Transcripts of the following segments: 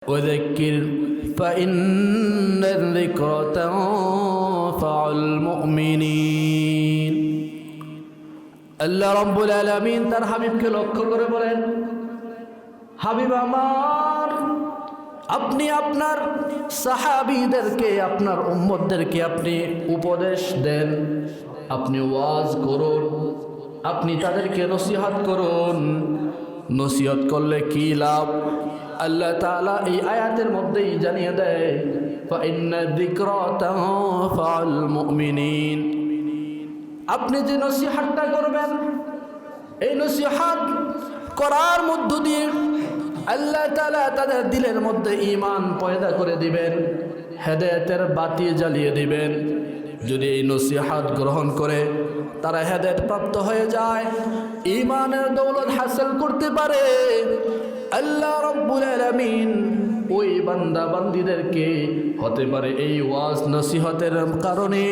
وذكر فإن الذكر تنفع المؤمنين আল্লাহ রাব্বুল আলামিন তার হাবিবকে লক্ষ্য করে বলেন, হাবিব আমার, আপনি আপনার সাহাবীদেরকে, আপনার উম্মতদেরকে আপনি উপদেশ দেন, আপনি ওয়াজ করুন, আপনি তাদেরকে নসিহত করুন। নসিহত করলে কি লাভ? আল্লাহ তাআলা এই আয়াতের মধ্যেই জানিয়ে দেয়, ফাইন্না যিকরা তানফাউল মুমিনিন। আপনি যে নসিহতটা করবেন, এই নসিহত করার মধ্য দিয়ে আল্লাহ তাআলা তাদের দিলের মধ্যে ঈমান পয়দা করে দিবেন, হেদায়েতের বাতি জ্বালিয়ে দিবেন। যদি এই নসিহত গ্রহণ করে তারা হেদায়েত প্রাপ্ত হয়ে যায়, ঈমানের দৌলত হাসিল করতে পারে, আল্লাহ রাব্বুল আলামিন ওই বান্দা বান্দীদেরকে হতে পারে এই ওয়াজ নসিহতের কারণে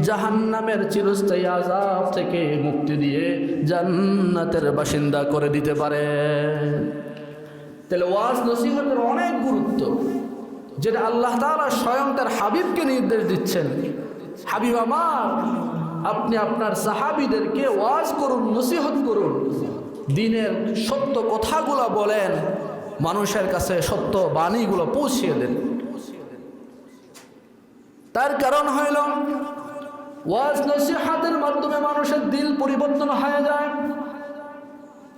জাহান্নামের চিরস্থায়ী আযাব থেকে মুক্তি দিয়ে জান্নাতের বাসিন্দা করে দিতে পারে। তাহলে ওয়াজ নসিহতের অনেক গুরুত্ব, যেটা আল্লাহ তাআলা স্বয়ং তার হাবিবকে নির্দেশ দিচ্ছেন, হাবিব আমার, আপনি আপনার সাহাবীদেরকে ওয়াজ করুন, নসিহত করুন, দ্বীনের সত্য কথাগুলো বলেন, মানুষের কাছে সত্য বাণীগুলো পৌঁছিয়ে দেন। তার কারণ হইল ওয়াজ নসিহতের মাধ্যমে মানুষের দিল পরিবর্তন হয়ে যায়।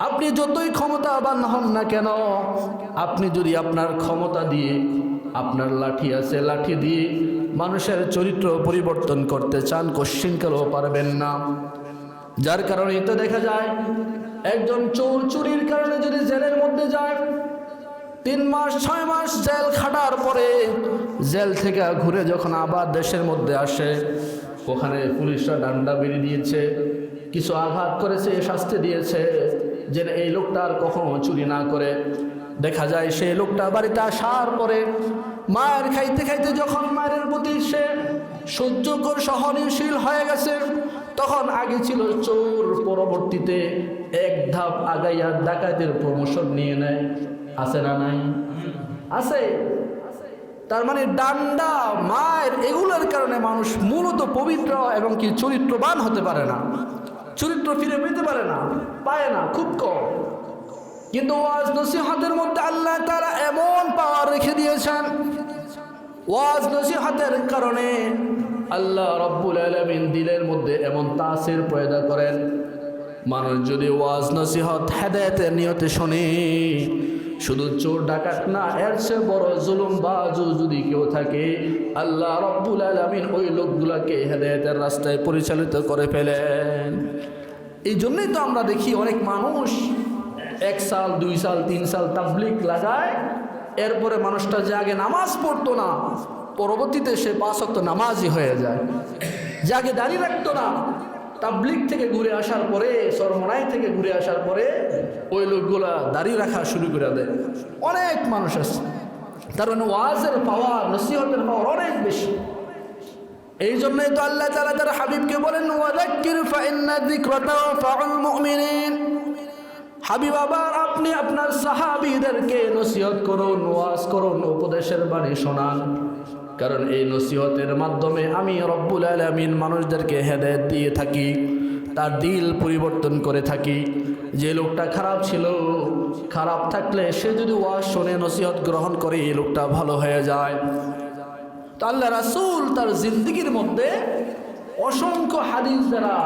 আপনি যতই ক্ষমতাবান হন না কেন, আপনি যদি আপনার ক্ষমতা দিয়ে, আপনার লাঠি আছে, লাঠি দিয়ে মানুষের চরিত্র পরিবর্তন করতে চান, কোশ্চিনকালেও পারবেন না। যার কারণে তো দেখা যায় একজন চোর চুরির কারণে যদি জেলের মধ্যে যায়, 3 মাস 6 মাস জেল খাটার পরে জেল থেকে ঘুরে যখন আবার দেশের মধ্যে আসে, ওখানে পুলিশরা ডান্ডা বেরিয়ে দিয়েছে, কিছু আঘাত করেছে, শাস্তি দিয়েছে যে এই লোকটা আর কখনো চুরি না করে। দেখা যায় সেই লোকটা বাড়িতে আসার পরে মায়ের খাইতে খাইতে যখন মায়ের প্রতি সে সহ্যকর সহনশীল হয়ে গেছে, তখন আগে ছিল চোর, পরবর্তীতে এক ধাপ আগাইয়া ডাকাতের প্রমোশন নিয়ে নেয়। আছে না নাই? আছে। তার মানে ডান্ডা, মায়ের, এগুলোর কারণে মানুষ মূলত পবিত্র এবং কি চরিত্রবান হতে পারে না, চরিত্র ফিরে পেতে পারে না, পায় না, খুব কম। কিন্তু ওয়াজ নসিহতের মধ্যে আল্লাহ তাআলা এমন পাওয়ার রেখে দিয়েছেন, ওয়াজ নসিহতের কারণে আল্লাহ রাব্বুল আলামিন দিলের মধ্যে এমন তাসির পয়দা করেন, মানুষ যদি ওয়াজ নসিহত হেদায়েতের নিয়তে শোনে, শুধু চোর ডাকাত না, এর চেয়ে বড় জুলুমবাজ যদি কেউ থাকে, আল্লাহ রাব্বুল আলামিন ওই লোকগুলোকে হেদায়েতের রাস্তায় পরিচালিত করে ফেলেন। এই জন্যই তো আমরা দেখি অনেক মানুষ 1 সাল 2 সাল 3 সাল তাবলীগ লাগায়, এরপরে মানুষটা যে আগে নামাজ পড়তো না, পরবর্তীতে সে 5 ওয়াক্ত নামাজি হয়ে যায়। যে আগে দাড়ি রাখতো না, তাবলীগ থেকে ঘুরে আসার পরে, সরমনাই থেকে ঘুরে আসার পরে ওই লোকগুলা দাড়ি রাখা শুরু করে দেয়। অনেক মানুষ আছে। তার মানে ওয়াজের পাওয়ার, নসিহতের পাওয়ার অনেক বেশি। এই জন্যই তো আল্লাহ তাআলা তার হাবিবকে বলেন, ওয়াযাক্কির ফাইন্না যিকরা তানফাউল মুমিনিন। হাবিব আবার, আপনি আপনার সাহাবীদেরকে নসিহত করুন, ওয়াজ করুন, উপদেশের বাণী শোনান, কারণ এই নসিহতের মাধ্যমে আমি রব্বুল আলামিন মানুষদেরকে হেদায়েত দিয়ে থাকি, তার দিল পরিবর্তন করে থাকি। যে লোকটা খারাপ ছিল, খারাপ থাকলে সে যদি ওয়াজ শোনে, নসিহত গ্রহণ করে, এই লোকটা ভালো হয়ে যায়। তো আল্লাহ রাসূল তার জিন্দেগির মধ্যে অসংখ্য হাদিস দ্বারা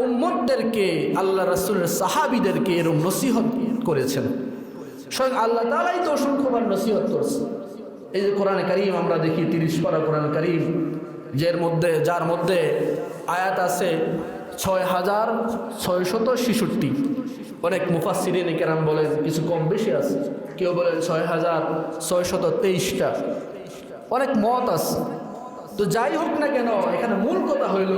উম্মতদেরকে, আল্লাহ রাসূলের সাহাবীদেরকে এরকম নসিহত করেছেন। স্বয়ং আল্লাহ তাআলাই তো অসংখ্যবার নসিহত করেছেন। এই যে কোরআনে কারীম আমরা দেখি, 30 পারা কোরআন কারীম, যার মধ্যে আয়াত আছে 6666। অনেক মুফাসসিরিন কেরাম বলেন কিছু কম বেশি আছে, কেউ বলেন 6623টা, অনেক মত আছে। তো যাই হোক না কেন, এখানে মূল কথা হইল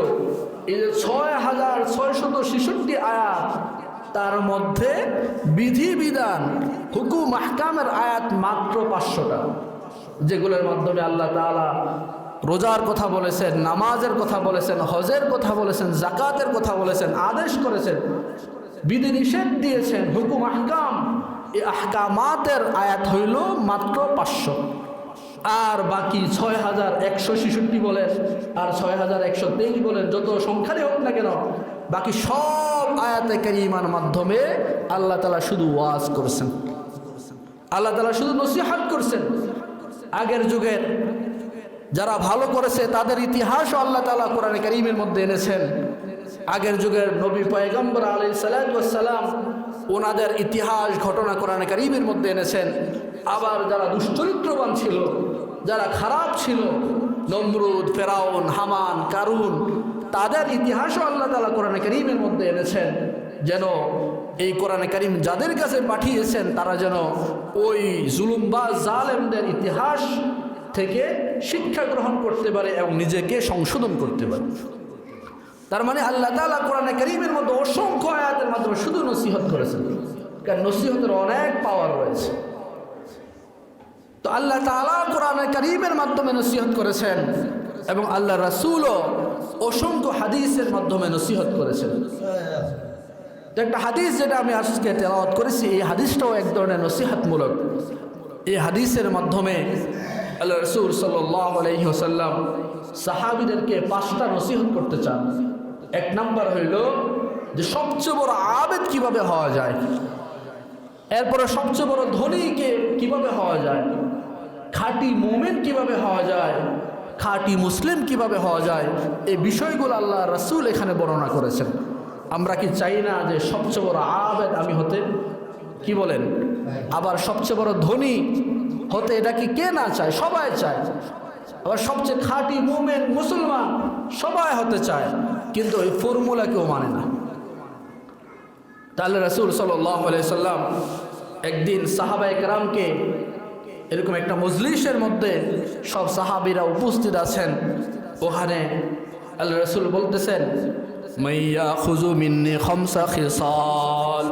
এই যে 6666 আয়াত, তার মধ্যে বিধিবিধান, হুকুম আহকামের আয়াত মাত্র 500টা, যেগুলোর মাধ্যমে আল্লাহ তাআলা রোজার কথা বলেছেন, নামাজের কথা বলেছেন, হজের কথা বলেছেন, যাকাতের কথা বলেছেন, আদেশ করেছেন, বিধিনিষেধ দিয়েছেন, হুকুম আহকাম, এই আহকামাতের আয়াত হইল মাত্র 500, আর বাকি 6166 বলেন আর 6123 বলেন, যত সংখ্যারই হোক না কেন, বাকি সব আয়াতে কারিমার মাধ্যমে আল্লাহ তাআলা শুধু ওয়াজ করছেন, আল্লাহ তাআলা শুধু নসিহত করছেন। আগের যুগের যারা ভালো করেছে তাদের ইতিহাসও আল্লাহ তাআলা কোরআনে কারীমের মধ্যে এনেছেন। আগের যুগের নবী পয়গম্বর আলাইহিস সালাতু ওয়াস সালাম ওনাদের ইতিহাস ঘটনা কোরআনে কারীমের মধ্যে এনেছেন। আবার যারা দুশ্চরিত্রবান ছিল, যারা খারাপ ছিল, নমরুদ, ফেরাউন, হামান, কারুন, তাদের ইতিহাসও আল্লাহ তাআলা কোরআনে কারীমের মধ্যে এনেছেন, যেন এই কোরআনে কারীম যাদের কাছে পাঠিয়েছেন তারা যেন ওই জুলুমবাজ জালেমদের ইতিহাস থেকে শিক্ষা গ্রহণ করতে পারে এবং নিজেকে সংশোধন করতে পারে। তার মানে আল্লাহ তাআলা কোরআনে কারীমের মধ্যে অসংখ্য আয়াতের মাধ্যমে শুধু নসিহত করেছেন, কারণ নসিহতের অনেক পাওয়ার রয়েছে। তো আল্লাহ তাআলা কোরআনে কারীমের মাধ্যমে নসিহত করেছেন এবং আল্লাহ রাসূলও অসংখ্য হাদিসের মাধ্যমে নসিহত করেছেন। তো একটা হাদিস যেটা আমি আজকে তেলাওয়াত করেছি, এই হাদিসটাও এক ধরনের নসিহতমূলক। এই হাদিসের মাধ্যমে আল্লাহ রাসূল সাল্লাল্লাহু আলাইহি ওয়াসাল্লাম সাহাবীদেরকে 5টা নসিহত করতে চান। এক নাম্বার হইল যে সবচেয়ে বড় আবেদ কিভাবে হওয়া যায়, এরপরে সবচেয়ে বড় ধনীকে কিভাবে হওয়া যায়, খাঁটি মুমিন কিভাবে হওয়া যায়, খাঁটি মুসলিম কিভাবে হওয়া যায়, এই বিষয়গুলো আল্লাহ রাসূল এখানে বর্ণনা করেছেন। আমরা কি চাই না যে সবচেয়ে বড় আবেদ আমি হতে, কি বলেন? আবার সবচেয়ে বড় ধনী হতে এটা কি কে না চায়? সবাই চায়। আবার সবচেয়ে খাঁটি মুমিন মুসলমান সবাই হতে চায়, কিন্তু এই ফর্মুলা কেউ মানে না। তাহলে রাসূল সাল্লাল্লাহু আলাইহি সাল্লাম একদিন সাহাবায়ে কেরামকে এরকম একটা মজলিসের মধ্যে সব সাহাবীরা উপস্থিত আছেন, ওখানে আল্লাহ রাসূল বলতেছেন, মাইয়া খুযু মিন্নি খামসা খিসাল,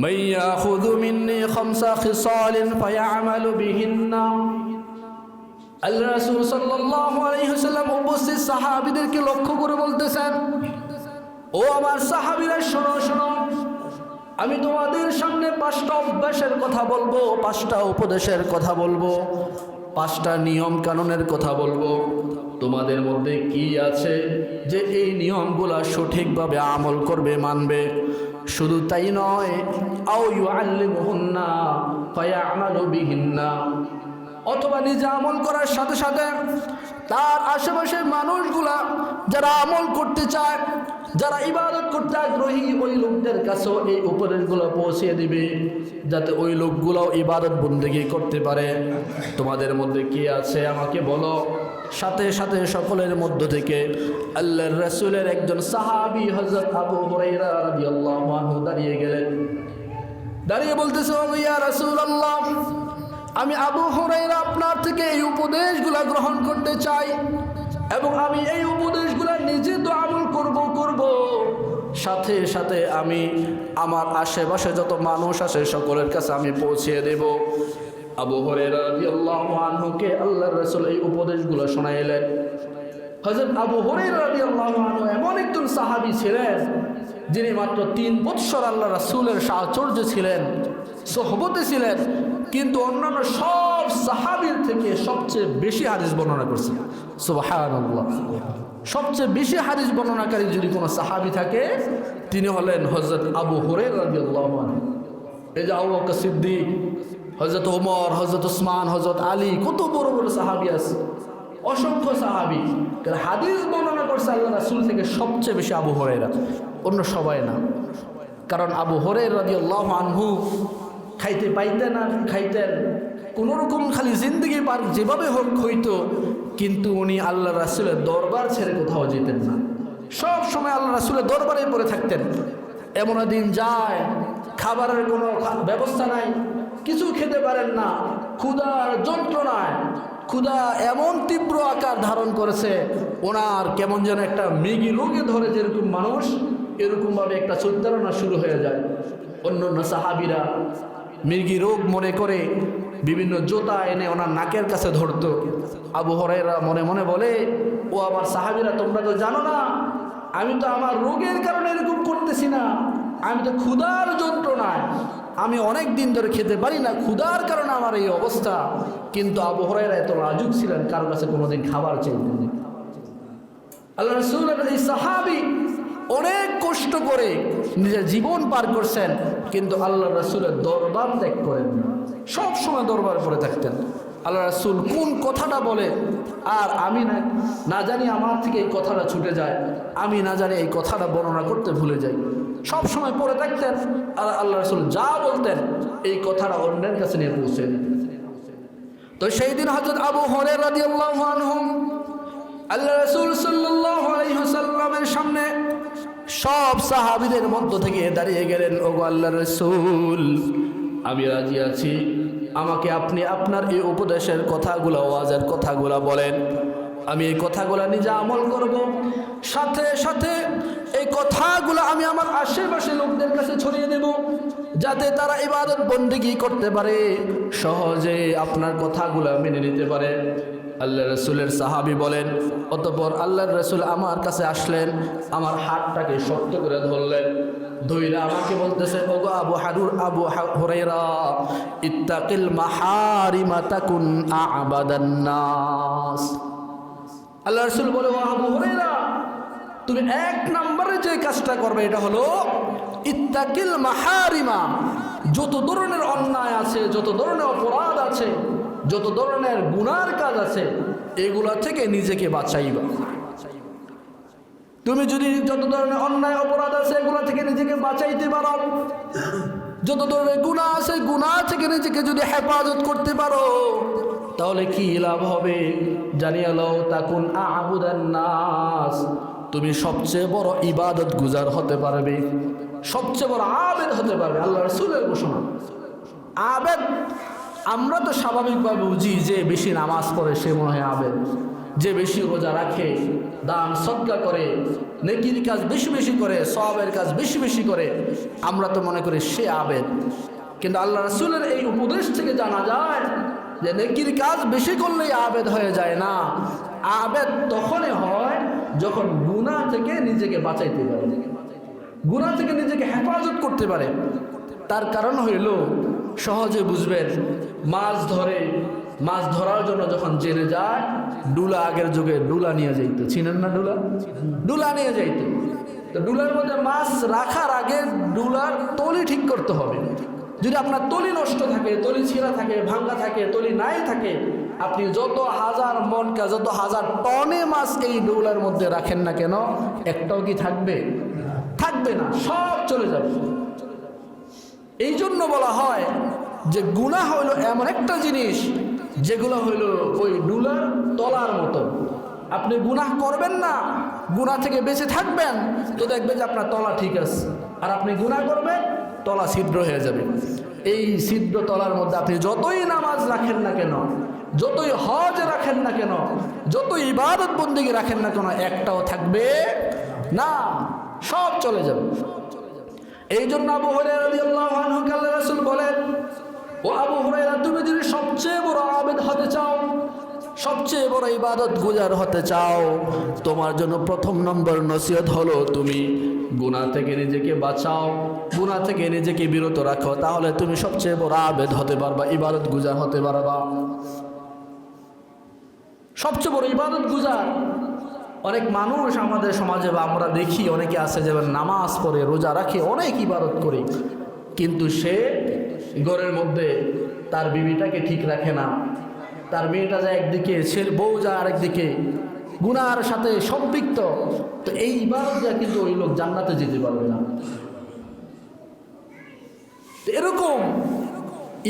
মাইয়া খুযু মিন্নি খামসা খিসালিন ফায়ামালু বিহিন্না। আল্লাহ রাসূল সাল্লাল্লাহু আলাইহি ওয়াসাল্লাম উপস্থিত সাহাবীদেরকে লক্ষ্য করে বলতেছেন, ও আমার সাহাবীরা শোনো শোনো, আমি তোমাদের সামনে 5টা অভ্যাসের কথা বলবো, 5টা উপদেশের কথা বলবো, 5টা নিয়ম কানুনের কথা বলবো। তোমাদের মধ্যে কি আছে যে এই নিয়মগুলা সঠিকভাবে আমল করবে, মানবে? শুধু তাই নয়, আও ইউআল্লিমুহুন্না ফায়ামালু বিহিন্না, অথবা নিজে আমল করার সাথে সাথে তার আশেপাশের মানুষগুলা যারা আমল করতে চায়, যারা ইবাদত করতে আগ্রহী, ওই লোকদের কাছেও এই উপদেশগুলো পৌঁছে দিবে, যাতে ওই লোকগুলোও ইবাদত বন্দেগী করতে পারে। তোমাদের মধ্যে কি আছে আমাকে বলো। সাথে সাথে সকলের মধ্য থেকে আল্লাহর রাসূলের একজন সাহাবী হযরত আবু হুরায়রা রাদিয়াল্লাহু আনহু দাঁড়িয়ে গেলেন। দাঁড়িয়ে বলতেছে, ও ইয়া রাসূলুল্লাহ, আমি আবু হুরায়রা আপনার থেকে এই উপদেশগুলো গ্রহণ করতে চাই এবং আমি এই উপদেশগুলো নিজে তো আমল করব, সাথে সাথে আমি আমার আশেপাশে যত মানুষ আছে সকলের কাছে আমি পৌঁছে দেব। আবু হুরায়রা রাদিয়াল্লাহু আনহুকে আল্লাহর রাসূল এই উপদেশগুলো শোনাইলেন। হযরত আবু হুরায়রা রাদিয়াল্লাহু আনহু এমন একজন সাহাবী ছিলেন যিনি মাত্র 3 বৎসর আল্লাহ রাসূলের সাহচর্য ছিলেন, সোহবতে ছিলেন, কিন্তু অন্যান্য সব সাহাবীর থেকে সবচেয়ে বেশি হাদিস বর্ণনা করছেন। সুবহানাল্লাহ। সবচেয়ে বেশি হাদিস বর্ণনাকারী যদি কোনো সাহাবী থাকে তিনি হলেন হযরত আবু হুরায়রা রাদিয়াল্লাহু আনহু। এই যে আবু বকর সিদ্দিক, হযরত ওমর, হযরত ওসমান, হযরত আলী, কত বড় বড় সাহাবী আছে, অসংখ্য সাহাবী। হাদিস বর্ণনা করছে আল্লাহ রাসূল থেকে সবচেয়ে বেশি আবু হুরায়রা, অন্য সবাই না। কারণ আবু হুরায়রা রাদিয়াল্লাহু আনহু খাইতে পাইতেন না খাইতেন, কোনোরকম খালি জিন্দগি পার যেভাবে হোক হইতো, কিন্তু উনি আল্লাহ রাসূলের দরবার ছেড়ে কোথাও যেতেন না। সব সময় আল্লাহ রাসূলের দরবারে পড়ে থাকতেন। এমন দিন যায় খাবারের কোনো ব্যবস্থা নাই, কিছু খেতে পারেন না, ক্ষুধার যন্ত্রণায় ক্ষুধা এমন তীব্র আকার ধারণ করেছে, ওনার কেমন যেন একটা মৃগী রোগে ধরে, যেরকম মানুষ এরকমভাবে একটা চৈতারণা শুরু হয়ে যায়। অন্য অন্য সাহাবীরা মৃগী রোগ মনে করে বিভিন্ন জোতা এনে ওনার নাকের কাছে ধরতো। আবু হুরায়রা মনে মনে বলে, ও আমার সাহাবীরা, তোমরা তো জানো না আমি তো আমার রোগের কারণে এরকম করতেছি না, আমি তো ক্ষুধার যন্ত্রণায় আমি অনেক দিন ধরে খেতে পারি না, ক্ষুধার কারণে আমার এই অবস্থা। কিন্তু আবু হুরায়রা এত লাজুক ছিলেন, কারো কাছে কোনোদিন খাবার চাইতেন না। আল্লাহ রাসূলের এই সাহাবী অনেক কষ্ট করে নিজের জীবন পার করছেন, কিন্তু আল্লাহ রাসূলের দরবার ত্যাগ করেন না, সব সময় দরবার পড়ে থাকতেন। আল্লাহ রাসূল কোন কথাটা বলে আর আমি না জানি, আমার থেকে এই কথাটা ছুটে যায়, আমি না জানি এই কথাটা বর্ণনা করতে ভুলে যাই। সব সময় পড়ে থাকতেন আর আল্লাহ রাসূল যা বলতেন এই কথাটা অন্যের কাছে নিয়ে পৌঁছে দিতেন। তো সেই দিন হযরত আবু হুরায়রা রাদিয়াল্লাহু আনহু আল্লাহ রাসূল সাল্লাল্লাহু আলাইহি ওয়াসাল্লামের সামনে সব সাহাবীদের মধ্য থেকে দাঁড়িয়ে গেলেন। ওগো আল্লাহর রাসূল, আমি রাজি আছি, আমাকে আপনি আপনার এই উপদেশের কথাগুলো, ওয়াজের কথাগুলো বলেন, আমি এই কথাগুলো নিজে আমল করব, সাথে সাথে এই কথাগুলো আমি আমার আশেপাশে লোকদের কাছে ছড়িয়ে দেব, যাতে তারা ইবাদত বন্দেগী করতে পারে, সহজে আপনার কথাগুলো মেনে নিতে পারে। আল্লাহ রসুলের সাহাবী বলেন, অতঃপর আল্লাহর রসুল আমার কাছে আসলেন, আমার হাতটাকে শক্ত করে ধরলেন, ধইরা আমাকে বলতেছে, ওগো আবু হুরায়রা, ইত্তাকিল মাহারিমা তাকুন আ'বাদান নাস। আল্লাহ রসুল বলে, ও আবু হুরায়রা, তুমি এক নম্বরে যে কাজটা করবে এটা হলো ইত্তাকিল মাহারিমা। যত ধরনের অন্যায় আছে, যত ধরনের অপরাধ আছে, যত ধরনের গুনার কাজ আছে, এগুলা থেকে নিজেকে বাঁচাইবা। তুমি যদি যত ধরনের অন্যায় অপরাধ আছে এগুলা থেকে নিজেকে বাঁচাইতে পারো, যত ধরনের গুনাহ আছে গুনাহ থেকে নিজেকে যদি হেফাজত করতে পারো, তাহলে কি লাভ হবে? জানিয়ে লও, তাকুন আ'বুদান নাস, তুমি সবচেয়ে বড় ইবাদত গুজার হতে পারবে, সবচেয়ে বড় আবেদ হতে পারবে। আল্লাহ রাসূলের ঘোষণা। আবেদ আমরা তো স্বাভাবিকভাবে বুঝি যে বেশি নামাজ পড়ে সে মনে হয় আবেদ, যে বেশি রোজা রাখে, দান সদকা করে, নেকির কাজ বেশি বেশি করে, সওয়াবের কাজ বেশি বেশি করে, আমরা তো মনে করি সে আবেদ। কিন্তু আল্লাহ রাসূলের এই উপদেশ থেকে জানা যায় যে নেকির কাজ বেশি করলেই আবেদ হয়ে যায় না। আবেদ তখনই হয় যখন গুনাহ থেকে নিজেকে বাঁচাইতে পারে, গুনাহ থেকে নিজেকে হেফাজত করতে পারে। তার কারণ হইল, সহজে বুঝবেন, মাছ ধরে, মাছ ধরার জন্য যখন জেনে যায়, ডুলা, আগের যুগে ডুলা নিয়ে যাইত, চিনেন না ডুলা? ডুলা নিয়ে যাইত। তো ডুলার মধ্যে মাছ রাখার আগে ডুলার তলি ঠিক করতে হবে। যদি আপনার তলি নষ্ট থাকে, তলি ছিঁড়া থাকে, ভাঙ্গা থাকে, তলি নাই থাকে, আপনি যত হাজার মনকা, যত হাজার টনে মাছ এই ডুলার মধ্যে রাখেন না কেন, একটাও কি থাকবে? থাকবে না, সব চলে যাবে। এই জন্য বলা হয় যে গুনাহ হইল এমন একটা জিনিস যেগুলো হইল ওই ডুলার তলার মতো। আপনি গুনাহ করবেন না, গুনাহ থেকে বেঁচে থাকবেন, তো দেখবেন যে আপনার তলা ঠিক আছে। আর আপনি গুনাহ করবেন, তলা ছিদ্র হয়ে যাবে। এই ছিদ্র তলার মধ্যে আপনি যতই নামাজ রাখেন না কেন, যতই হজ রাখেন না কেন, যতই ইবাদত বন্দেগী রাখেন না কেন, একটাও থাকবে না, সব চলে যাবে। এই জন্য আবু হুরায়রা রাদিয়াল্লাহু আনহু আল্লাহর রাসূল বলেন, ও আবু হুরায়রা, তুমি যদি সবচেয়ে বড় আবেদ হতে চাও, সবচেয়ে বড় ইবাদত গুজার হতে চাও, তোমার জন্য প্রথম নম্বর নসিহত হলো তুমি গুনাহ থেকে নিজেকে বাঁচাও, গুনাহ থেকে নিজেকে বিরত রাখো, তাহলে তুমি সবচেয়ে বড় আবেদ হতে পারবা, ইবাদত গুজার হতে পারবা। সবচেয়ে বড় ইবাদত গুজার অনেক মানুষ আমাদের সমাজে বা আমরা দেখি, অনেকে আছে যেমন নামাজ পড়ে, রোজা রাখে, অনেক ইবাদত করে, কিন্তু সে ঘরের মধ্যে তার বিবিটাকে ঠিক রাখে না, তার মেয়েটা যায় একদিকে, সে বউ যায় আরেকদিকে, গুনার সাথে সম্পৃক্ত। তো এই ইবাদত যা, কিন্তু ওই লোক জান্নাতে যেতে পারবে না। এরকম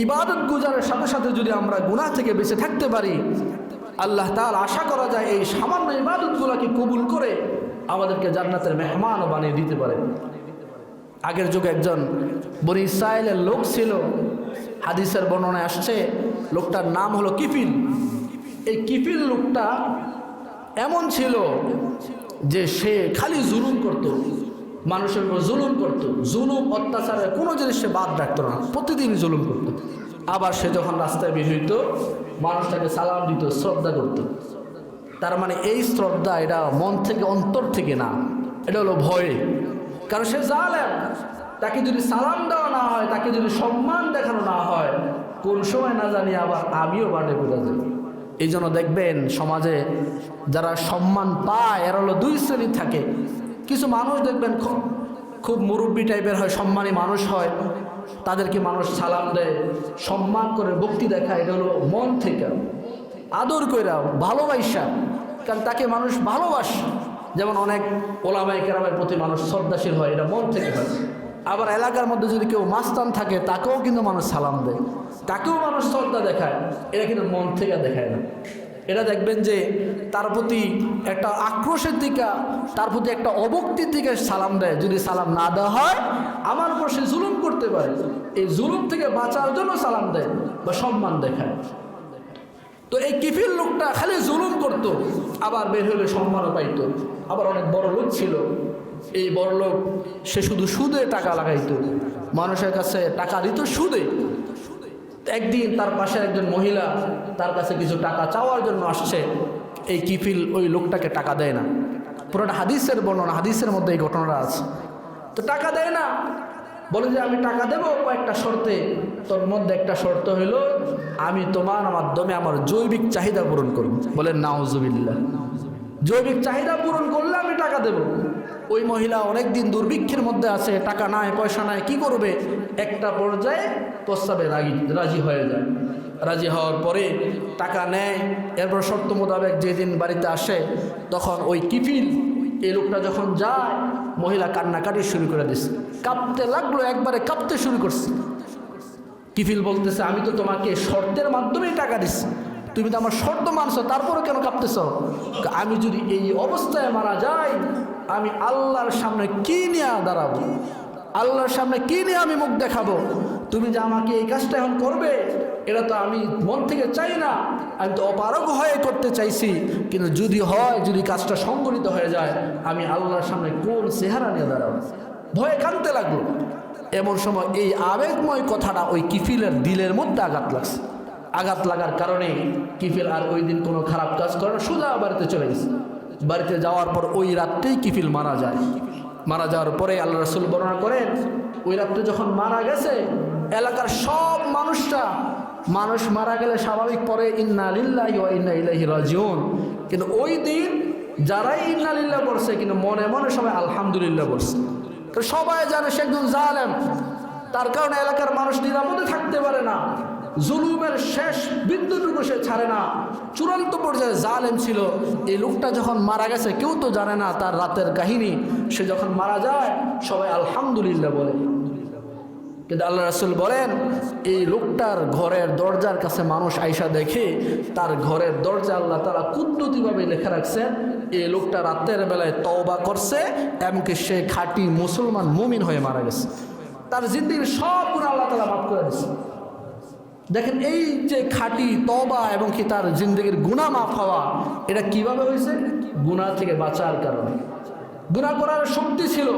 ইবাদত গুজারের সাথে সাথে যদি আমরা গুনাহ থেকে বেঁচে থাকতে পারি, আল্লাহ তাআলা আশা করা যায় এই সামান্য ইবাদতগুলোকে কবুল করে আমাদেরকে জান্নাতের মেহমানও বানিয়ে দিতে পারে। আগের যুগে একজন বনি ইসরাইলের লোক ছিল, হাদিসের বর্ণনায় আসছে, লোকটার নাম হলো কিফিল। এই কিফিল লোকটা এমন ছিল যে সে খালি জুলুম করত, মানুষের উপর জুলুম করত, জুলুম অত্যাচারের কোনো জিনিস সে বাদ রাখতো না, প্রতিদিন জুলুম করত। আবার সে যখন রাস্তায় বের হইত, মানুষটাকে সালাম দিত, শ্রদ্ধা করত। তার মানে এই শ্রদ্ধা, এটা মন থেকে, অন্তর থেকে না, এটা হলো ভয়ে। কারণ সে জালেম, তাকে যদি সালাম দেওয়া না হয়, তাকে যদি সম্মান দেখানো না হয়, কোন সময় না জানি আবার আমিও বাড়ে বোঝা যাই। এই জন্য দেখবেন সমাজে যারা সম্মান পায় এরা হলো দুই শ্রেণীর থাকে। কিছু মানুষ দেখবেন খুব মুরব্বী টাইপের হয়, সম্মানী মানুষ হয়, তাদেরকে মানুষ সালাম দেয়, সম্মান করে ভক্তি দেখায়, এটা হলো মন থেকে আদর কইরা ভালোবাসা, কারণ তাকে মানুষ ভালোবাসে। যেমন অনেক ওলামায়ে কেরামের প্রতি মানুষ শ্রদ্ধাশীল হয়, এটা মন থেকে হয়। আবার এলাকার মধ্যে যদি কেউ মাস্তান থাকে তাকেও কিন্তু মানুষ সালাম দেয়, তাকেও মানুষ শ্রদ্ধা দেখায়, এটা কিন্তু মন থেকে দেখায় না। এটা দেখবেন যে তার প্রতি একটা আক্রোশের দিকে, তার প্রতি একটা অভক্তির দিকে সালাম দেয়। যদি সালাম না দেওয়া হয় আমার উপর সে জুলুম করতে পারে, এই জুলুম থেকে বাঁচার জন্য সালাম দেয় বা সম্মান দেখায়। তো এই কিফিল লোকটা খালি জুলুম করত, আবার বের হলে সম্মানও পাইত। আবার অনেক বড় লোক ছিল, এই বড় লোক সে শুধু সুদে টাকা লাগাইতো, মানুষের কাছে টাকা দিত সুদে। একদিন তার পাশে একজন মহিলা তার কাছে কিছু টাকা চাওয়ার জন্য আসছে, এই কিফিল ওই লোকটাকে টাকা দেয় না। পুরোটা হাদিসের বর্ণনা, হাদিসের মধ্যে এই ঘটনাটা আছে। তো টাকা দেয় না, বলে যে আমি টাকা দেবো কয়েকটা শর্তে, তোর মধ্যে একটা শর্ত হইল আমি তোমার মাধ্যমে আমার জৈবিক চাহিদা পূরণ করব। বলেন নাউজুবিল্লাহ। জৈবিক চাহিদা পূরণ করলে আমি টাকা দেব। ওই মহিলা অনেক দিন দুর্ভিক্ষের মধ্যে আছে, টাকা নাই, পয়সা নাই, কি করবে? একটা পর্যায়ে প্রস্তাবে রাজি হয়ে যায়। রাজি হওয়ার পরে টাকা নেয়, এরপর শর্ত মোতাবেক যেদিন বাড়িতে আসে তখন ওই কিফিল এই লোকটা যখন যায়, মহিলা কান্নাকাটি শুরু করে দিচ্ছে, কাঁপতে লাগলো, একবারে কাঁপতে শুরু করছে। কিফিল বলতেছে আমি তো তোমাকে শর্তের মাধ্যমেই টাকা দিচ্ছি, তুমি তো আমার শর্ত মানছো, তারপরে কেন কাঁপতেছ? আমি যদি এই অবস্থায় মারা যাই আমি আল্লাহর সামনে কি নিয়ে দাঁড়াবো, আল্লাহর সামনে কি নিয়ে আমি মুখ দেখাবো? তুমি যে আমাকে এই কাজটা এখন করবে এটা তো আমি মন থেকে চাই না, আমি তো অপারগ হয়ে করতে চাইছি, কিন্তু যদি হয়, যদি কাজটা সংগঠিত হয়ে যায় আমি আল্লাহর সামনে কোন চেহারা নিয়ে দাঁড়াবো? ভয়ে কাঁদতে লাগলো। এমন সময় এই আবেগময় কথাটা ওই কিফিলের দিলের মধ্যে আঘাত লাগছে। আঘাত লাগার কারণে কিফিল আর ওই দিন কোনো খারাপ কাজ করে না, সোজা বাড়িতে চলে গেছে। বাড়িতে যাওয়ার পর ওই রাত্রেই কিফিল মারা যায়। মারা যাওয়ার পরে আল্লাহ রাসূল বর্ণনা করেন, ওই রাত্রে যখন মারা গেছে এলাকার সব মানুষটা, মানুষ মারা গেলে স্বাভাবিক পরে ইন্না লিল্লাহি ওয়া ইন্না ইলাইহি রাজিউন, কিন্তু ওই দিন যারাই ইন্না লিল্লাহ পড়ছে কিন্তু মনে মনে সবাই আলহামদুলিল্লাহ পড়ছে। তো সবাই জানে সে একজন জালেম, তার কারণে এলাকার মানুষ নিরাপদে থাকতে পারে না, জুলুমের শেষ বিন্দুটুকু সে ছাড়ে না, চূড়ান্ত পর্যায়ে জালেম ছিল। এই লোকটা যখন মারা গেছে কেউ তো জানে না তার রাতের কাহিনী, সে যখন মারা যায় সবাই আলহামদুলিল্লাহ বলে। কিন্তু আল্লাহ রাসূল বলেন এই লোকটার ঘরের দরজার কাছে মানুষ আইসা দেখে তার ঘরের দরজা আল্লাহ তাআলা কুদরতিভাবে লেখা রাখছেন এই লোকটা রাতের বেলায় তওবা করছে, এমনকি সে খাঁটি মুসলমান মুমিন হয়ে মারা গেছে। তার জিন্দেগির সব গুনাহ আল্লাহ তাআলা মাফ করে দিয়েছে। দেখেন এই যে খাঁটি তওবা এবং কি তার জিন্দেগির গুনাহ মাফ হওয়া, এটা কিভাবে হয়েছে? গুনাহ থেকে বাঁচার কারণে। গুনাহ করার শক্তি ছিল,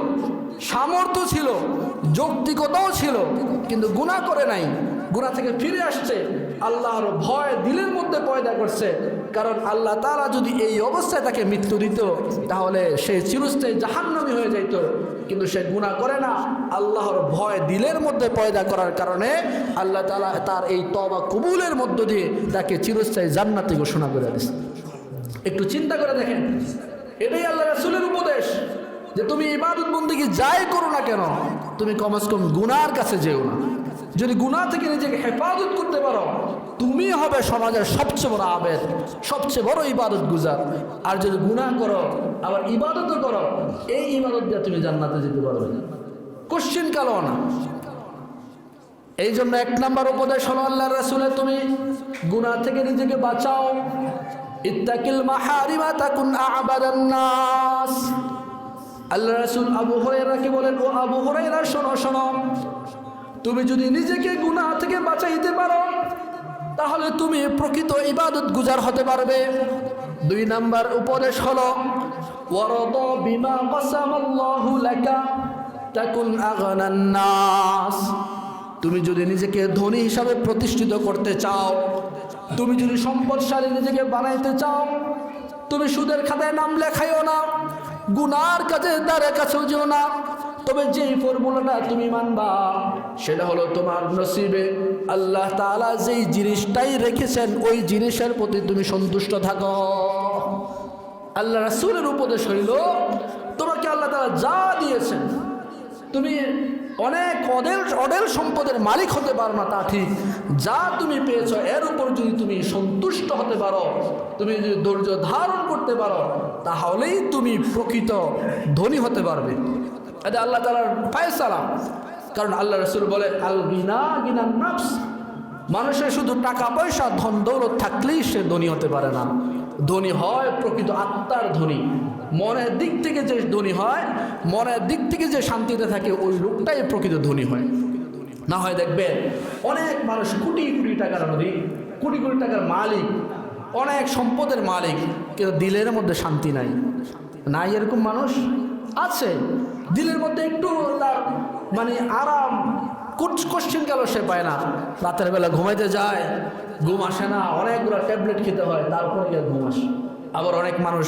সামর্থ্য ছিল, যৌক্তিকতাও ছিল, কিন্তু গুনাহ করে নাই, গুনাহ থেকে ফিরে আসছে। আল্লাহর ভয় দিলের মধ্যে পয়দা করছে, কারণ আল্লাহ তাআলা যদি এই অবস্থায় তাকে মৃত্যু দিত তাহলে সে চিরস্থায়ী জাহান্নামী হয়ে যাইত, কিন্তু সে গুনাহ করে না। আল্লাহর ভয় দিলের মধ্যে পয়দা করার কারণে আল্লাহ তাআলা তার এই তওবা কবুলের মধ্য দিয়ে তাকে চিরস্থায়ী জান্নাতি ঘোষণা করে দিয়েছে। একটু চিন্তা করে দেখেন, এটাই আল্লাহ রাসূলের উপদেশ যে তুমি ইবাদত বন্দেগী যাই করো না কেন তুমি কমসে কম গুনার কাছে যেও না। যদি গুনাহ থেকে নিজেকে হেফাজত করতে পারো তুমি হবে সমাজের সবচেয়ে বড় আবেদ, সবচেয়ে বড় ইবাদত গুজার। আর যদি গুনাহ করো আবার ইবাদতও করো, এই ইবাদত দিয়ে তুমি জান্নাতে যেতে পারবে না, কোশ্চেন কালো না। এই জন্য এক নাম্বার উপদেশ হলো আল্লাহর রাসূলের, তুমি গুনাহ থেকে নিজেকে বাঁচাও। ইত্তাকিল মাহারিমা তাকুন আ'বাদান নাস। আল্লাহ রাসূল আবু হুরায়রাকে বলেন, ও আবু হুরায়রা শোনো শোনো, তুমি যদি নিজেকে গুনাহ থেকে বাঁচাইতে পারো তাহলে তুমি প্রকৃত ইবাদত গুজার হতে পারবে। দুই নাম্বার উপদেশ হলো ওয়ারদা বিমা কাসামাল্লাহু লাকা তাকুন আগনান নাস। তুমি যদি নিজেকে ধনী হিসাবে প্রতিষ্ঠিত করতে চাও, তুমি যদি সম্পদশালী নিজেকে বানাইতে চাও, তুমি সুদের খাতায় নাম লেখাইও না, গুনার কাজে দ্বারে কাছেও যেও না, তবে যেই ফর্মুলাটা তুমি মানবা সেটা হলো তোমার নসিবে আল্লাহ তাআলা যেই জিনিসটাই রেখেছেন ওই জিনিসের প্রতি তুমি সন্তুষ্ট থাকো। আল্লাহ রাসূলের উপদেশ হইল তোমাকে আল্লাহ তাআলা যা দিয়েছেন, তুমি অনেক অডেল সম্পদের মালিক হতে পারো না তা ঠিক, যা তুমি পেয়েছো এর উপর যদি তুমি সন্তুষ্ট হতে পারো, তুমি যদি ধৈর্য ধারণ করতে পারো, তাহলেই তুমি প্রকৃত ধনী হতে পারবে। এটা আল্লাহ তাআলার ফায়সালা। কারণ আল্লাহ রাসূল বলে আল গিনা গিনান নাফস, মানুষের শুধু টাকা পয়সা ধন দৌলত থাকলেই সে ধনী হতে পারে না। ধনী হয় প্রকৃত আত্মার ধনী, মনের দিক থেকে যে ধনী হয়, মনের দিক থেকে যে শান্তিতে থাকে ওই লোকটাই প্রকৃত ধনী হয়। না হয় দেখবেন অনেক মানুষ কোটি কোটি টাকার মালিক, কোটি কোটি টাকার মালিক, অনেক সম্পদের মালিক, কিন্তু দিলের মধ্যে শান্তি নাই। নাই এরকম মানুষ আছে, দিলের মধ্যে একটু তার মানে আরাম কোশ্চিন গেল সে পায় না। রাতের বেলা ঘুমাইতে যায়, ঘুম আসে না, অনেকগুলো ট্যাবলেট খেতে হয়, তারপরে গিয়ে ঘুম আসে। আবার অনেক মানুষ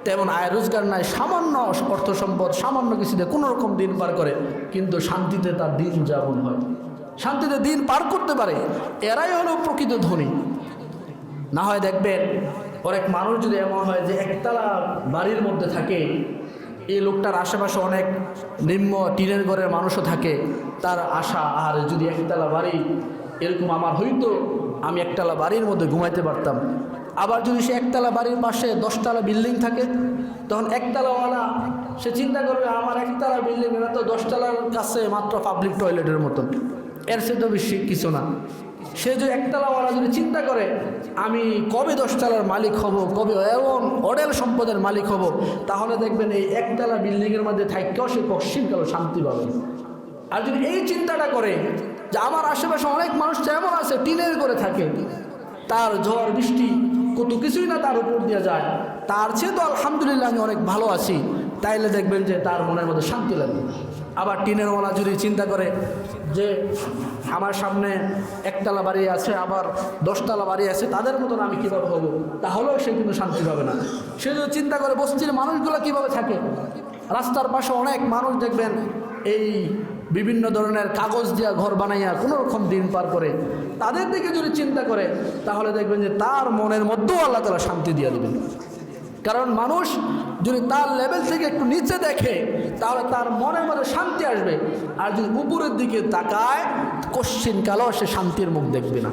তেমন আয় রোজগার নাই, সামান্য অর্থ সম্পদ, সামান্য কিছুতে কোনো রকম দিন পার করে, কিন্তু শান্তিতে তার দিন যাপন হয়, শান্তিতে দিন পার করতে পারে। এরাই হলো প্রকৃত ধনী। না হয় দেখবেন অনেক মানুষ যদি এমন হয় যে একতলা বাড়ির মধ্যে থাকে, এই লোকটার আশেপাশে অনেক নিম্ন টিনের ঘরের মানুষও থাকে, তার আশা আর যদি একতলা বাড়ি এরকম আমার হইতো, আমি একতলা বাড়ির মধ্যে ঘুমাইতে পারতাম। আবার যদি সে একতলা বাড়ির পাশে 10তলা বিল্ডিং থাকে, তখন একতলাওয়ালা সে চিন্তা করবে আমার একতলা বিল্ডিং এরা তো 10তলার কাছে মাত্র পাবলিক টয়লেটের মতন, এর সে তো বেশি কিছু না। সে যে একতলাওয়ালা যদি চিন্তা করে আমি কবে 10তলার মালিক হব, কবে এমন অডেল সম্পদের মালিক হব, তাহলে দেখবেন এই একতলা বিল্ডিংয়ের মধ্যে থাকেও সে কশ্চিনকাল শান্তি পাবে। আর যদি এই চিন্তাটা করে যে আমার আশেপাশে অনেক মানুষ এমন আছে টিনের করে থাকে, তার ঝড় বৃষ্টি কত কিছুই না তার উপর দিয়ে যায়, তার চেয়ে তো আলহামদুলিল্লাহ আমি অনেক ভালো আছি, তাইলে দেখবেন যে তার মনের মধ্যে শান্তি লাগবে। আবার টিনের ওয়ালা যদি চিন্তা করে যে আমার সামনে একতলা বাড়ি আছে, আবার 10তলা বাড়ি আছে, তাদের মতন আমি কীভাবে হব, তাহলেও সে কিন্তু শান্তি পাবে না। সে যদি চিন্তা করে বস্তির মানুষগুলো কীভাবে থাকে, রাস্তার পাশে অনেক মানুষ দেখবেন এই বিভিন্ন ধরনের কাগজ দিয়া ঘর বানাইয়া কোনো রকম দিন পার করে, তাদের দিকে যদি চিন্তা করে, তাহলে দেখবেন যে তার মনের মধ্যেও আল্লাহ তাআলা শান্তি দিয়ে দেবেন। কারণ মানুষ যদি তার লেভেল থেকে একটু নিচে দেখে, তাহলে তার মনের মধ্যে শান্তি আসবে। আর যদি উপরের দিকে তাকায়, কশ্চিনকালও সে শান্তির মুখ দেখবে না।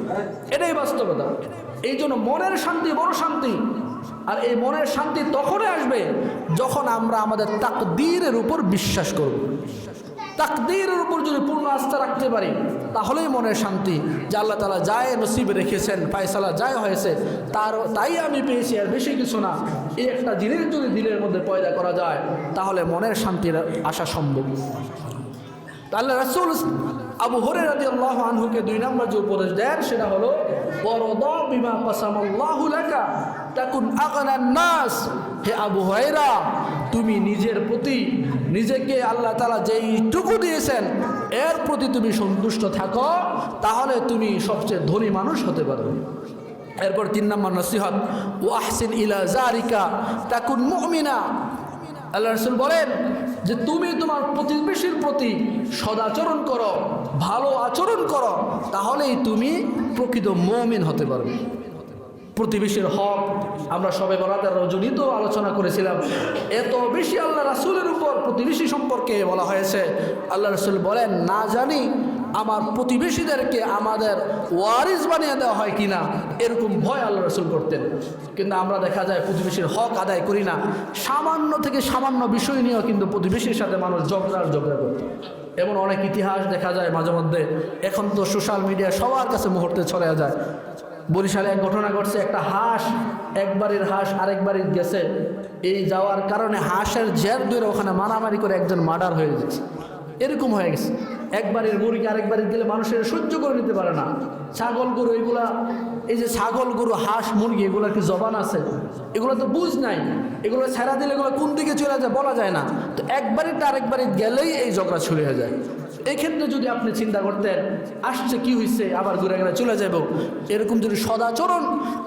এটাই বাস্তবতা। এই জন্য মনের শান্তি বড় শান্তি। আর এই মনের শান্তি তখনই আসবে যখন আমরা আমাদের তাকদীরের উপর বিশ্বাস করব। তাকদীরের উপর যদি পূর্ণ আস্থা রাখতে পারি, তাহলেই মনের শান্তি, যে আল্লাহ তাআলা যায় নসিবে রেখেছেন, ফায়সালা যায় হয়েছে, তাই আমি পেয়েছি, আর বেশি কিছু না। এই একটা জিনিস যদি দিলের মধ্যে পয়দা করা যায়, তাহলে মনের শান্তির আসা সম্ভব। আল্লাহ রাসূল আবু হুরায়রা রাদিয়াল্লাহু আনহুকে 2 নম্বর যে উপদেশ দেন সেটা হলো ওয়ারদা বিমা কাসামাল্লাহু লাকা তাকুন আগনান নাস। হে আবু হুরায়রা, তুমি নিজের প্রতি, নিজেকে আল্লাহ তাআলা যেইটুকু দিয়েছেন এর প্রতি তুমি সন্তুষ্ট থাকো, তাহলে তুমি সবচেয়ে ধনী মানুষ হতে পারবে। এরপর 3 নম্বর নসিহত, ওয়াহসিন ইলা জারিকা তাকুন মুমিনা। আল্লাহ রাসূল বলেন যে তুমি তোমার প্রতিবেশীর প্রতি সদাচরণ করো, ভালো আচরণ করো, তাহলেই তুমি প্রকৃত মুমিন হতে পারবে। প্রতিবেশীর হক আমরা সবে বরাতের রজনীতে আলোচনা করেছিলাম। এত বেশি আল্লাহ রাসূলের উপর প্রতিবেশী সম্পর্কে বলা হয়েছে। আল্লাহ রাসূল বলেন, না জানি আমার প্রতিবেশীদেরকে আমাদের ওয়ারিস বানিয়ে দেওয়া হয় কিনা, এরকম ভয় আল্লাহ রাসূল করতেন। কিন্তু আমরা দেখা যায় প্রতিবেশীর হক আদায় করি না। সামান্য থেকে সামান্য বিষয় নিয়েও কিন্তু প্রতিবেশীর সাথে মানুষ ঝগড়া করত। এমন অনেক ইতিহাস দেখা যায় মাঝে মধ্যে। এখন তো সোশ্যাল মিডিয়া সবার কাছে মুহূর্তে ছড়ে যায়। বরিশালে এক ঘটনা ঘটছে, একটা হাঁস, একবারের হাঁস আরেক বাড়ির গেছে, এই যাওয়ার কারণে হাঁসের জের ধরে ওখানে মারামারি করে একজন মার্ডার হয়ে যাচ্ছে। এরকম হয়ে গেছে। একবারের মুরগি আরেক বাড়ির গেলে মানুষের সহ্য করে নিতে পারে না। ছাগল গরু এগুলা, এই যে ছাগল গরু হাঁস মুরগি এগুলোর কি জবান আছে? এগুলো তো বুঝ নাই। এগুলো ছেড়া দিলে এগুলো কোন দিকে চলে যায় বলা যায় না। তো একবারিতে আরেক বাড়ি গেলেই এই ঝগড়া ছড়িয়ে হয়ে যায়। এই ক্ষেত্রে যদি আপনি চিন্তা করতেন আসছে কি হয়েছে, আবার ঘুরে গেলে চলে যাব, এরকম যদি সদাচরণ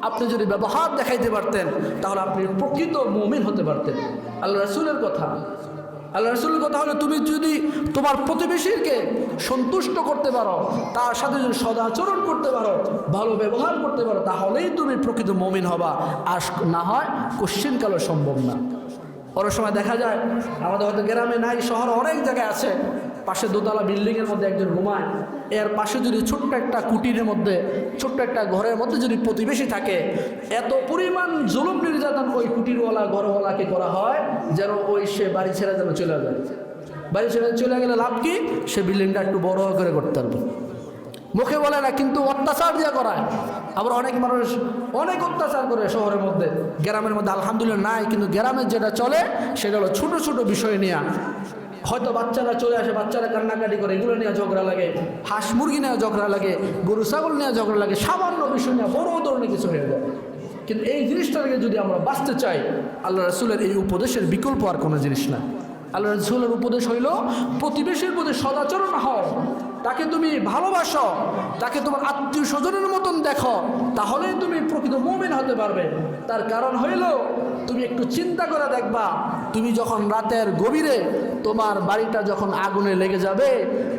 আপনি যদি ব্যবহার দেখাইতে পারতেন, তাহলে আপনি প্রকৃত মুমিন হতে পারতেন। আল্লাহ রাসূলের কথা, আল্লাহ রাসূলের কথা হলো তুমি যদি তোমার প্রতিবেশীকে সন্তুষ্ট করতে পারো, তার সাথে যদি সদাচরণ করতে পারো, ভালো ব্যবহার করতে পারো, তাহলেই তুমি প্রকৃত মুমিন হবা। আর না হয় কোশ্চিনকালও সম্ভব না। অনেক সময় দেখা যায় আমাদের হয়তো গ্রামে নাই, শহরে অনেক জায়গায় আছে, পাশে দোতলা বিল্ডিংয়ের মধ্যে একজন ঘুমায়, এর পাশে যদি ছোট্ট একটা কুটিরের মধ্যে, ছোট্ট একটা ঘরের মধ্যে যদি প্রতিবেশী থাকে, এত পরিমাণ জুলুম নির্যাতন ওই কুটিরওয়ালা ঘরওয়ালাকে করা হয় যেন ওই সে বাড়ি ছেড়ে যেন চলে যায়। বাড়ি ছেড়ে চলে গেলে লাভ কি? সে বিল্ডিংটা একটু বড় করে করতে পারবে। মুখে বলে না, কিন্তু অত্যাচার দিয়ে করায়। আবার অনেক মানুষ অনেক অত্যাচার করে শহরের মধ্যে, গ্রামের মধ্যে আলহামদুলিল্লাহ নাই, কিন্তু গ্রামের যেটা চলে সেটা হলো ছোট ছোট বিষয় নিয়ে। হয়তো বাচ্চারা চলে আসে, বাচ্চারা কান্নাকাটি করে, এগুলো নিয়ে ঝগড়া লাগে, হাঁস মুরগি নিয়ে ঝগড়া লাগে, গরু ছাগল নিয়ে ঝগড়া লাগে, সামান্য বিষয় নিয়ে বড় ধরনের কিছু হয়ে যায়। কিন্তু এই জিনিসটা থেকে যদি আমরা বাঁচতে চাই, আল্লাহ রাসূলের এই উপদেশের বিকল্প আর কোনো জিনিস না। আল্লাহ রাসূলের উপদেশ হইল প্রতিবেশীর প্রতি সদাচরণ হও, তাকে তুমি ভালোবাসো, তাকে তোমার আত্মীয় স্বজনের মতন দেখো, তাহলেই তুমি প্রকৃত মুমিন হতে পারবে। তার কারণ হইল তুমি একটু চিন্তা করে দেখবা, তুমি যখন রাতের গভীরে তোমার বাড়িটা যখন আগুনে লেগে যাবে,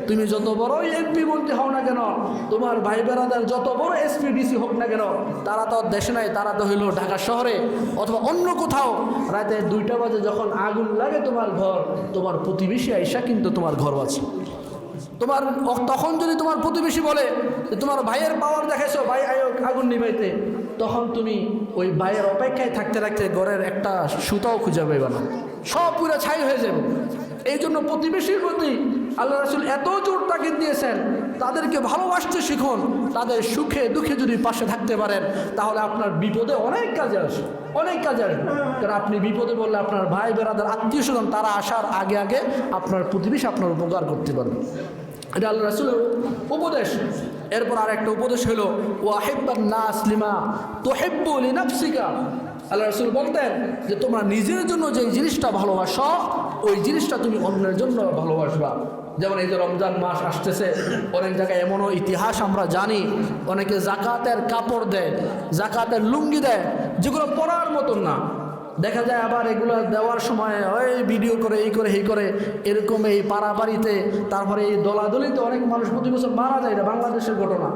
তুমি যত বড়ই এমপি মন্ত্রী হও না কেন, তোমার ভাই বেড়াদার যত বড় এসপি ডিসি হোক না কেন, তারা তো দেশে নাই, তারা তো হইল ঢাকা শহরে অথবা অন্য কোথাও। রাতে 2টা বাজে যখন আগুন লাগে তোমার ঘর, তোমার প্রতিবেশী আইসা কিন্তু তোমার ঘর আছে। তোমার তখন যদি তোমার প্রতিবেশী বলে যে তোমার ভাইয়ের পাওয়ার দেখাইছো, ভাই আগুন নিভাইতে, তখন তুমি ওই ভাইয়ের অপেক্ষায় থাকতে থাকতে ঘরের একটা সুতাও খুঁজে পাইবে না, সব পুরো ছাই হয়ে যাবে। এই জন্য প্রতিবেশীর প্রতি আল্লাহ রাসূল এত জোর তাগিদ দিয়েছেন, তাদেরকে ভালোবাসতে শিখুন। তাদের সুখে দুঃখে যদি পাশে থাকতে পারেন, তাহলে আপনার বিপদে অনেক কাজে আসে, অনেক কাজে আসবে। কারণ আপনি বিপদে বললে আপনার ভাই বেড়াদার আত্মীয় স্বজন তারা আসার আগে আগে আপনার প্রতিবেশী আপনার উপকার করতে পারবে। এটা আল্লাহ রাসূলের উপদেশ। এরপর আর একটা উপদেশ হলো ওয়াহিব্বান নাস লিমা তুহিব্বু লিনাফসিকা। আল্লাহ রাসূল বলতেন যে তোমরা নিজের জন্য যে জিনিসটা ভালোবাসো, ওই জিনিসটা তুমি অন্যের জন্য ভালোবাসবা। যেমন এই যে রমজান মাস আসতেছে, অনেক জায়গায় এমনও ইতিহাস আমরা জানি, অনেকে জাকাতের কাপড় দেয়, জাকাতের লুঙ্গি দেয়, যেগুলো পরার মতন না। দেখা যায় আবার এগুলো দেওয়ার সময় ওই ভিডিও করে, এই করে এই করে, এরকম এই পাড়াপাড়িতে, তারপরে এই দলাদলিতে অনেক মানুষ প্রতি বছর মারা যায়। এটা বাংলাদেশের ঘটনা।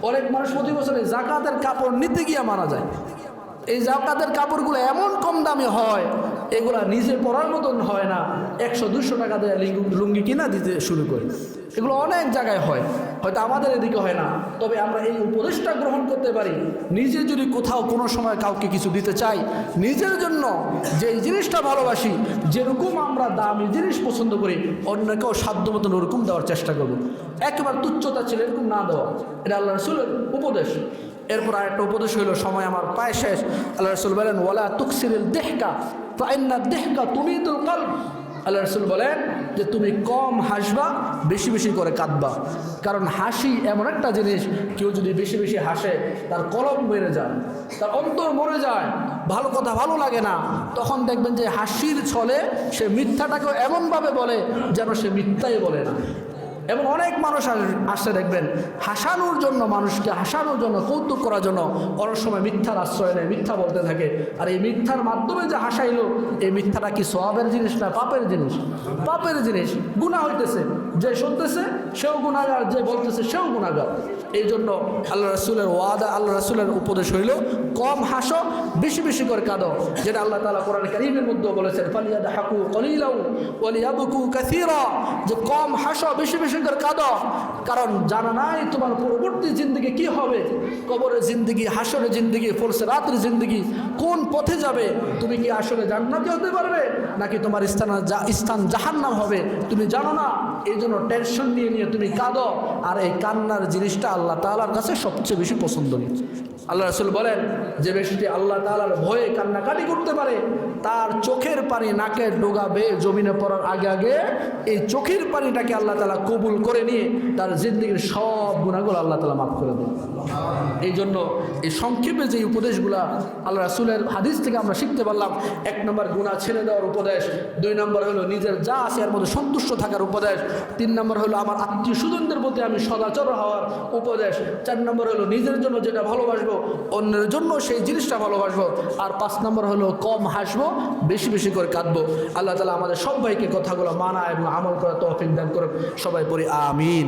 অনেক মানুষ প্রতি বছর এই জাকাতের কাপড় নিতে গিয়ে মারা যায়। এই জাকাতের কাপড়গুলো এমন কম দামে হয়, এগুলা নিজে পরার মতন হয় না, 100-200 টাকা দিয়ে লুঙ্গি কিনা দিতে শুরু করে। এগুলো অনেক জায়গায় হয়, হয়তো আমাদের এদিকে হয় না। তবে আমরা এই উপদেশটা গ্রহণ করতে পারি, নিজে যদি কোথাও কোনো সময় কাউকে কিছু দিতে চাই, নিজের জন্য যেই জিনিসটা ভালোবাসি, যেরকম আমরা দামি জিনিস পছন্দ করি, অন্যকেও সাধ্য মতন ওরকম দেওয়ার চেষ্টা করব। একেবারে তুচ্ছতা ছিল এরকম না দেওয়া, এটা আল্লাহ রাসূলের উপদেশ। এরপর আরেকটা উপদেশ হইল, সময় আমার প্রায় শেষ। আল্লাহ রাসূল বলেন ওয়ালা তুকসিরিল দিহকা ফাইন্না দিহকা তুমিতুল কলব। আল্লাহ রাসূল বলেন যে তুমি কম হাসবা, বেশি বেশি করে কাঁদবা। কারণ হাসি এমন একটা জিনিস, কেউ যদি বেশি বেশি হাসে তার কলব মেরে যায়, তার অন্তর মরে যায়, ভালো কথা ভালো লাগে না। তখন দেখবেন যে হাসির ছলে সে মিথ্যাটাকেও এমনভাবে বলে যেন সে মিথ্যাই বলে না। এমন অনেক মানুষ আসছে দেখবেন, হাসানোর জন্য, মানুষকে হাসানোর জন্য, কৌতুক করার জন্য অনেক সময় মিথ্যার আশ্রয় নেয়, মিথ্যা বলতে থাকে। আর এই মিথ্যার মাধ্যমে যে হাসাইলো, এই মিথ্যাটা কি সওয়াবের জিনিস না পাপের জিনিস? পাপের জিনিস, গুনাহ হইতেছে। যে শুনতেছে সেও গুনাহগার, যে বলতেছে সেও গুনাহগার। এই জন্য আল্লাহ রাসূলের ওয়াদা, আল্লাহ রাসূলের উপদেশ হইল কম হাসো, বেশি বেশি করে কাঁদো। যেটা আল্লাহ তাআলা কোরআন কারীমের মধ্যে বলেছেন ফালিয়াদহাকু কলিলাও ওয়ালিয়াবকু কাসীরা, যে কম হাসো, বেশি বেশি করে কাঁদো। কারণ জানা নাই তোমার পরবর্তী জিন্দেগি কি হবে। কবরের জিন্দেগি, হাসরের জিন্দেগি, ফুলসিরাতের জিন্দেগি, কোন পথে যাবে। তুমি কি আসলে জান্নাতি হতে পারবে, নাকি তোমার স্থান জাহান্নাম হবে, তুমি জানো না। এই জন্য টেনশন নিয়ে নিয়ে তুমি কাঁদো। আর এই কান্নার জিনিসটা আল্লাহ তাআলার কাছে সবচেয়ে বেশি পছন্দনীয়। আল্লাহ রাসূল বলেন যে ব্যক্তি আল্লাহ তাআলার ভয়ে কান্নাকাটি করতে পারে, তার চোখের পানি নাকের ডোগা বেয়ে জমিনে পড়ার আগে আগে এই চোখের পানিটাকে আল্লাহ তাআলা কবুল করে নিয়ে তার জিন্দেগির সব গুনাহগুলো আল্লাহ তাআলা মাফ করে দেন। এই জন্য এই সংক্ষেপে যে উপদেশগুলা আল্লাহ রাসূলের হাদিস থেকে আমরা শিখতে পারলাম, 1 নম্বর গুনাহ ছেড়ে দেওয়ার উপদেশ, 2 নম্বর হলো নিজের যা আছে এর মধ্যে সন্তুষ্ট থাকার উপদেশ, 3 নম্বর হলো আমার আত্মীয় স্বজনদের প্রতি আমি সদাচর হওয়ার উপদেশ, 4 নম্বর হলো নিজের জন্য যেটা ভালোবাসবো অন্যের জন্য সেই জিনিসটা ভালোবাসবো। আর 5 নম্বর হলো কম হাসবো, বেশি বেশি করে কাঁদবো। আল্লাহ তাআলা আমাদের সবাইকে কথাগুলো মানা এবং আমল করা তৌফিক দান করুন। সবাই পড়ি আমিন।